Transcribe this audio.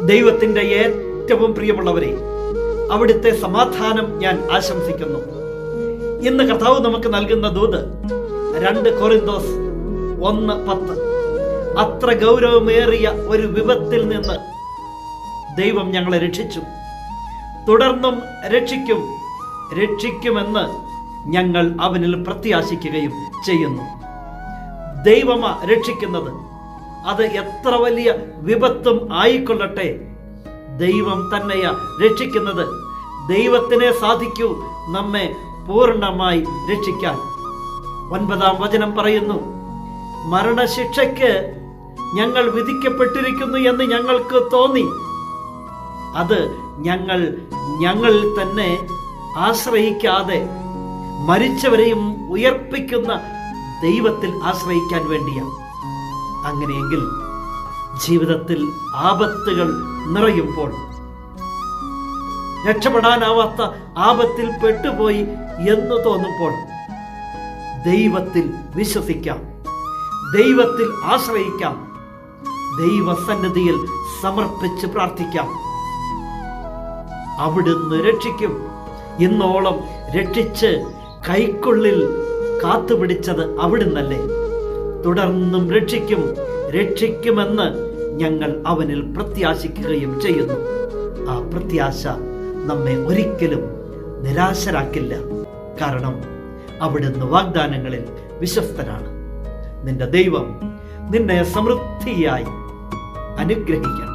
ദൈവത്തിൻ്റെ ഏറ്റവും പ്രിയമുള്ളവരെ, അവിടുത്തെ സമാധാനം ഞാൻ ആശംസിക്കുന്നു. ഇന്ന് കർത്താവ് നമുക്ക് നൽകുന്ന ദൂത് 2 കൊരിന്തോസ് 1:10. അത്ര ഗൗരവമേറിയ ഒരു വിപത്തിൽ നിന്ന് ദൈവം ഞങ്ങളെ രക്ഷിച്ചു, തുടർന്നും രക്ഷിക്കുമെന്ന് ഞങ്ങൾ അവനിൽ പ്രത്യാശിക്കുകയും ചെയ്യുന്നു. ദൈവമാ രക്ഷിക്കുന്നത്. അത് എത്ര വലിയ വിപത്തും ആയിക്കൊള്ളട്ടെ, ദൈവം തന്നെയാ രക്ഷിക്കുന്നത്. ദൈവത്തിനെ സാധിക്കൂ നമ്മെ പൂർണ്ണമായി രക്ഷിക്കാൻ. 9-ാം വചനം പറയുന്നു, മരണശിക്ഷയ്ക്ക് ഞങ്ങൾ വിധിക്കപ്പെട്ടിരിക്കുന്നു എന്ന് ഞങ്ങൾക്ക് തോന്നി. അത് ഞങ്ങളിൽ തന്നെ ആശ്രയിക്കാതെ മരിച്ചവരെയും ഉയർപ്പിക്കുന്ന ദൈവത്തിൽ ആശ്രയിക്കാൻ വേണ്ടിയാണ്. അങ്ങനെയെങ്കിൽ ജീവിതത്തിൽ ആപത്തുകൾ നിറയുമ്പോൾ, രക്ഷപ്പെടാനാവാത്ത ആപത്തിൽ പെട്ടുപോയി എന്ന് തോന്നുമ്പോൾ ദൈവത്തിൽ വിശ്വസിക്കാം, ദൈവത്തിൽ ആശ്രയിക്കാം, ദൈവസന്നിധിയിൽ സമർപ്പിച്ച് പ്രാർത്ഥിക്കാം. അവിടുന്ന് രക്ഷിക്കും. ഇന്നോളം രക്ഷിച്ച് കൈക്കുള്ളിൽ കാത്തുപിടിച്ചത് അവിടുന്നല്ലേ. തുടർന്നും രക്ഷിക്കുമെന്ന് ഞങ്ങൾ അവനിൽ പ്രത്യാശിക്കുകയും ചെയ്യുന്നു. ആ പ്രത്യാശ നമ്മെ ഒരിക്കലും നിരാശരാക്കില്ല. കാരണം അവിടുന്ന് വാഗ്ദാനങ്ങളിൽ വിശ്വസ്തനാണ്. നിന്റെ ദൈവം നിന്നെ സമൃദ്ധിയായി അനുഗ്രഹിക്കട്ടെ.